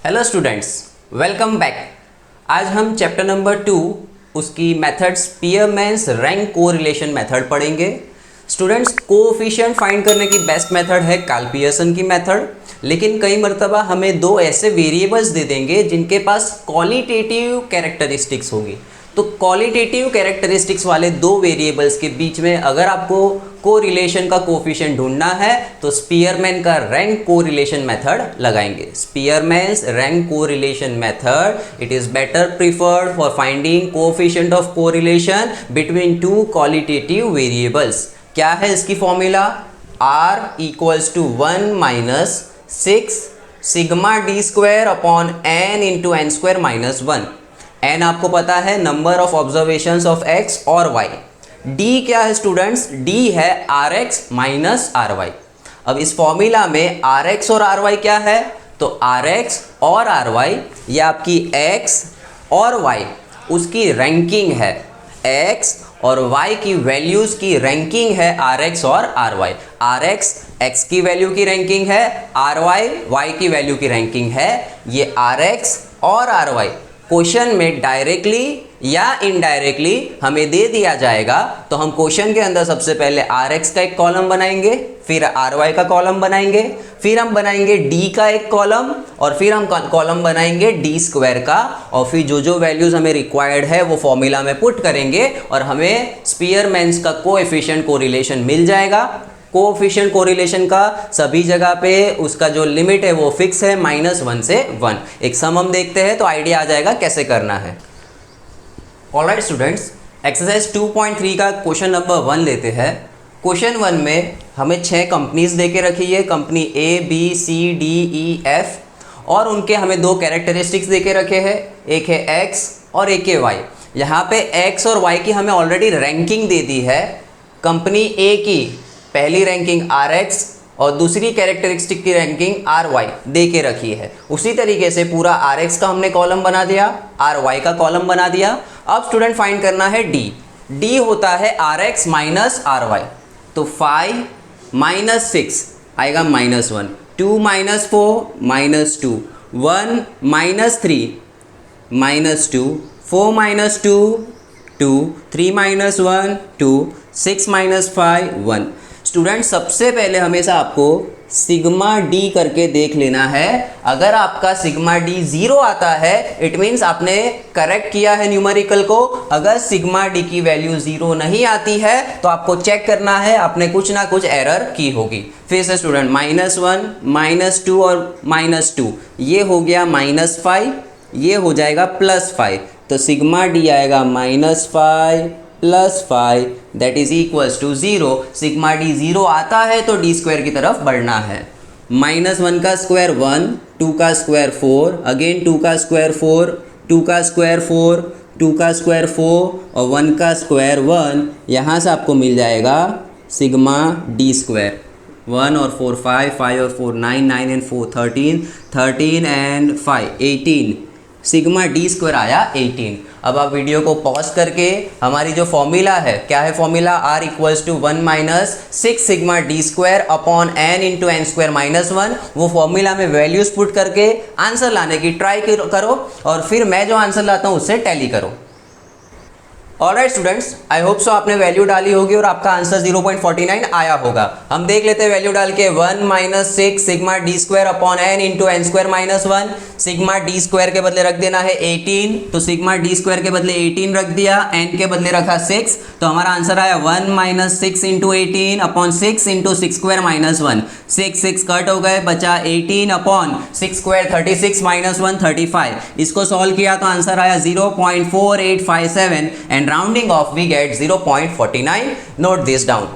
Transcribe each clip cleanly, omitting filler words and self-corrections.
Hello students, welcome back. आज हम chapter number 2 उसकी मेथड्स स्पीयरमैन्स रैंक कोरिलेशन मेथड पढ़ेंगे। स्टूडेंट्स, कोएफिशिएंट फाइंड करने की बेस्ट मेथड है कार्ल पियर्सन की मेथड, लेकिन कई मर्तबा हमें दो ऐसे वेरिएबल्स दे देंगे जिनके पास क्वालिटेटिव कैरेक्टरिस्टिक्स होगी। तो क्वालिटेटिव कैरेक्टरिस्टिक्स वाले दो वेरिएबल्स के बीच में अगर आपको कोरिलेशन का कोएफिशिएंट ढूंढना है तो स्पीयरमैन का रैंक कोरिलेशन मेथड लगाएंगे। Spearman's rank correlation method, it is better preferred for finding coefficient of correlation between two qualitative variables. क्या है इसकी formula? R equals to 1 minus 6 sigma D square upon n into N square minus 1। n आपको पता है number of observations of x और y। d क्या है students? d है rx माइनस ry। अब इस फॉर्मूला में rx और ry क्या है? तो rx और ry ये आपकी x और y उसकी रैंकिंग है। x और y की वैल्यूज की रैंकिंग है rx और ry। rx x की वैल्यू की रैंकिंग है, ry y की वैल्यू की रैंकिंग है। ये rx और ry क्वेश्चन में डायरेक्टली या इनडायरेक्टली हमें दे दिया जाएगा, तो हम क्वेश्चन के अंदर सबसे पहले rx का एक कॉलम बनाएंगे, फिर ry का कॉलम बनाएंगे, फिर हम बनाएंगे d का एक कॉलम और फिर हम कॉलम बनाएंगे d स्क्वायर का, और फिर जो जो वैल्यूज हमें रिक्वायर्ड है वो फॉर्मूला में पुट करेंगे और हमें स्पीयरमैन्स का कोएफिशिएंट कोरिलेशन मिल जाएगा। कोएफिशिएंट कोरिलेशन का सभी जगह पे उसका जो लिमिट है वो फिक्स है -1 से 1। एक सम हम देखते हैं तो आइडिया आ जाएगा कैसे करना है। ऑलराइट स्टूडेंट्स, एक्सरसाइज 2.3 का क्वेश्चन नंबर 1 लेते हैं। क्वेश्चन 1 में हमें 6 कंपनीज दे के रखी है, company A, B, C, D, E, F, और उनके हमें दो कैरेक्टरिस्टिक्स दे के रखे हैं, एक है X और एक है Y। यहाँ पे X और Y की हमें ऑलरेडी रैंकिंग दे दी है। कंपनी A की पहली रैंकिंग Rx और दूसरी कैरेक्टरिस्टिक की रैंकिंग Ry दे के रखी है। उसी तरीके से पूरा Rx का हमने कॉलम बना दिया, Ry का कॉलम बना दिया। अब स्टूडेंट फाइंड करना है D। D होता है Rx माइनस Ry। तो 5 माइनस 6 आएगा -1, 2 minus 4 -2, 1 minus 3 -2, 4 minus 2 2, 3 minus 1 2, 6 minus 5 1। Student, सबसे पहले हमेशा आपको सिग्मा डी करके देख लेना है। अगर आपका सिग्मा डी 0 आता है इट मीन्स आपने करेक्ट किया है न्यूमेरिकल को। अगर सिग्मा डी की वैल्यू 0 नहीं आती है तो आपको चेक करना है आपने कुछ ना कुछ एरर की होगी। फिर से स्टूडेंट, -1 -2 और -2 ये हो गया -5, ये हो जाएगा +5। तो सिग्मा डी आएगा -5 +5 that is equals to 0। Sigma D 0 आता है तो डी स्क्वायर की तरफ बढ़ना है। -1 का स्क्वायर 1, 2 का स्क्वायर 4, अगेन 2 का स्क्वायर 4, 2 का स्क्वायर 4, 2 का स्क्वायर 4 और 1 का स्क्वायर 1। यहाँ से आपको मिल जाएगा सिग्मा डी स्क्वायर। 1 और 4 5, 5 और 4 9, 9 and 4 13, 13 and 5 18। Sigma D square आया 18। अब आप वीडियो को पॉज करके हमारी जो फॉर्मूला है, क्या है formula? R equals to 1 minus 6 sigma D square upon n into N square -1। वो फॉर्मूला में वैल्यूज पुट करके आंसर लाने की ट्राई करो और फिर मैं जो आंसर लाता हूँ उससे टैली करो। Alright students, I hope so आपने वैल्यू डाली होगी और आपका आंसर 0.49 आया होगा। हम देख लेते हैं वैल्यू डाल के। 1 minus 6 sigma D square upon n into N square -1। Sigma D square के बदले रख देना है 18, तो सिग्मा डी स्क्वायर के बदले 18 रख दिया, n के बदले रखा 6, तो हमारा आंसर आया 1 minus 6 into 18 upon 6 into 6 square -1। 6 cut हो गए, बचा 18 अपॉन 6 स्क्वायर 36 -1 35। इसको सॉल्व किया तो आंसर आया 0.4857 and rounding off we get 0.49। Note this down.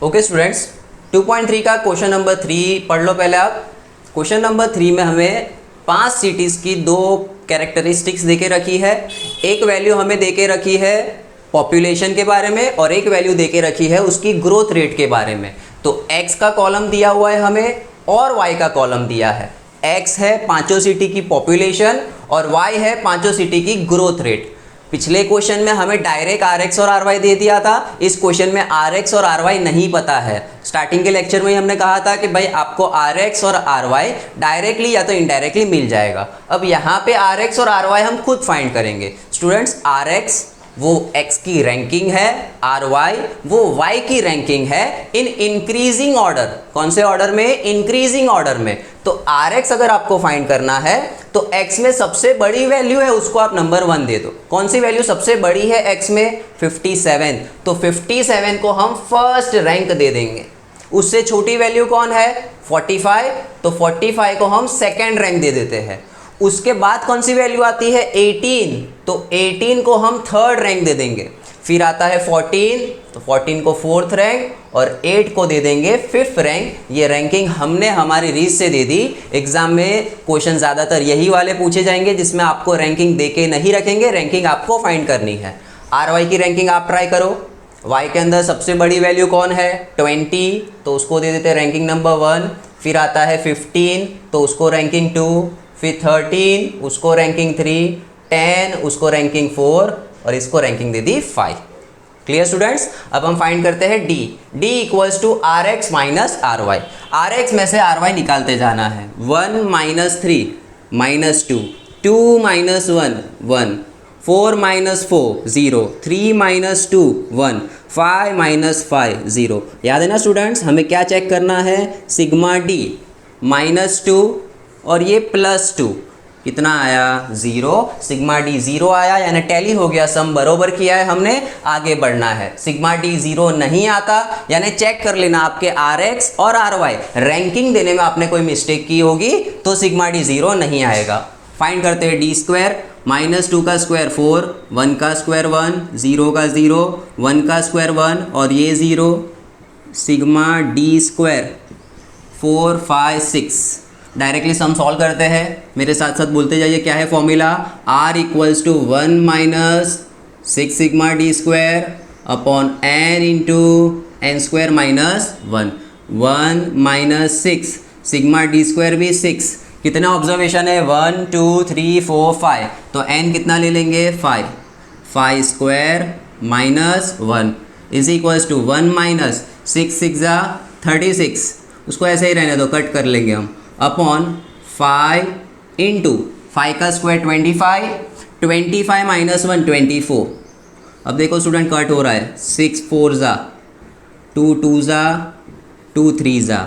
Okay students, 2.3 का क्वेश्चन नंबर 3 पढ़ लो पहले आप। क्वेश्चन नंबर 3 में हमें 5 सिटीज़ की दो कैरेक्टरिस्टिक्स देके रखी है। एक वैल्यू हमें देके रखी है पॉपुलेशन के बारे में और एक वैल्यू देके रखी है उसकी ग्रोथ रेट के बारे में। तो x का कॉलम दिया हुआ है हमें और y का कॉलम दिया है। x है 5 सिटी की पॉपुलेशन और y है 5 सिटी की ग्रोथ रेट। पिछले क्वेश्चन में हमें डायरेक्ट आर एक्स और आर वाई दे दिया था, इस क्वेश्चन में आर एक्स और आर वाई नहीं पता है। स्टार्टिंग के लेक्चर में ही हमने कहा था कि भाई आपको आर एक्स और आर वाई डायरेक्टली या तो इनडायरेक्टली मिल जाएगा। अब यहाँ पे आर एक्स और आर वाई हम खुद फाइंड करेंगे। स्टूडेंट्स, आर एक्स वो x की रैंकिंग है, आर वाई वो y की रैंकिंग है इन इंक्रीजिंग ऑर्डर। कौन से ऑर्डर में? इंक्रीजिंग ऑर्डर में। तो आर एक्स अगर आपको फाइंड करना है तो x में सबसे बड़ी वैल्यू है उसको आप नंबर 1 दे दो। कौन सी वैल्यू सबसे बड़ी है x में? 57। तो 57 को हम फर्स्ट रैंक दे देंगे। उससे छोटी वैल्यू कौन है? 45। तो 45 को हम सेकेंड रैंक दे देते हैं। उसके बाद कौन सी वैल्यू आती है? 18। तो 18 को हम थर्ड रैंक दे देंगे। फिर आता है 14, तो 14 को फोर्थ रैंक और 8 को दे देंगे फिफ्थ रैंक। ये रैंकिंग हमने हमारी रीच से दे दी। एग्जाम में क्वेश्चन ज़्यादातर यही वाले पूछे जाएंगे जिसमें आपको रैंकिंग दे के नहीं रखेंगे, रैंकिंग आपको फाइंड करनी है। आर वाई की रैंकिंग आप ट्राई करो। y के अंदर सबसे बड़ी वैल्यू कौन है? 20, तो उसको दे देते हैं रैंकिंग नंबर 1। फिर आता है 15, तो उसको रैंकिंग 2। फिर 13, उसको रैंकिंग 3। 10, उसको रैंकिंग 4 और इसको रैंकिंग दे दी 5। Clear students? अब हम फाइंड करते हैं d। d equals to R X minus R Y. R X में से आर वाई निकालते जाना है। 1 minus 3 minus 2, 2 minus 1 1, 4 minus 4 0, 3 minus 2 1, 5 minus 5 0। याद है ना स्टूडेंट्स? हमें क्या चेक करना है? सिग्मा d माइनस 2 और ये प्लस 2 कितना आया? 0। सिग्मा डी 0 आया, यानी टैली हो गया, सम बरोबर किया है हमने, आगे बढ़ना है। सिग्मा डी 0 नहीं आता, यानी चेक कर लेना आपके आर एक्स और आर वाई रैंकिंग देने में आपने कोई मिस्टेक की होगी तो सिग्मा डी 0 नहीं आएगा। फाइंड करते हैं डी स्क्वायर। माइनस 2 का स्क्वायर 4, 1 का स्क्वायर 1, 0 का 0, 1 का स्क्वायर 1 और ये 0। Sigma D square 4 5 6। Directly sum solve करते हैं। मेरे साथ साथ बोलते जाइए क्या है formula? r equals to 1 minus 6 sigma D square upon n into N square minus 1। 1 minus 6 sigma D square भी 6। कितना ऑब्जर्वेशन है? 1 2 3 4 5। तो n कितना ले लेंगे? 5। 5 square minus 1 is equals to 1 minus 6 6 जा 36। उसको ऐसे ही रहने दो, कट कर लेंगे हम। अपॉन 5 इंटू 5 का स्क्वायर 25, 25 माइनस 1 24। अब देखो स्टूडेंट कट हो रहा है। 6 4 जा 2 2 जा 2 3 जा,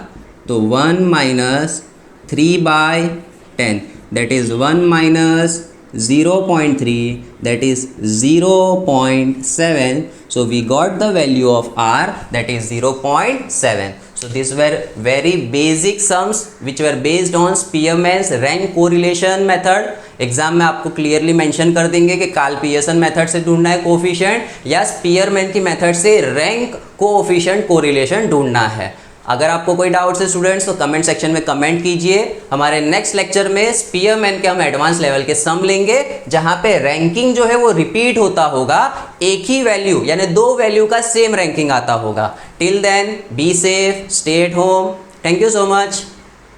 तो 1 minus 3/10 that is 1 minus 0.3 that is 0.7. So we got the value of r that is 0.7. So these were very basic sums which were based on Spearman's rank correlation method. Exam में आपको clearly mention कर देंगे कि Karl Pearson method से ढूंढना है coefficient या Spearman की मेथड से रैंक कोफिशिएंट कोरिलेशन ढूंढना है। अगर आपको कोई डाउट्स है स्टूडेंट्स तो कमेंट सेक्शन में कमेंट कीजिए। हमारे नेक्स्ट लेक्चर में स्पीयरमैन के हम एडवांस लेवल के सम लेंगे जहां पे रैंकिंग जो है वो रिपीट होता होगा, एक ही वैल्यू यानी 2 वैल्यू का सेम रैंकिंग आता होगा। Till then be safe, stay at home. Thank you so much.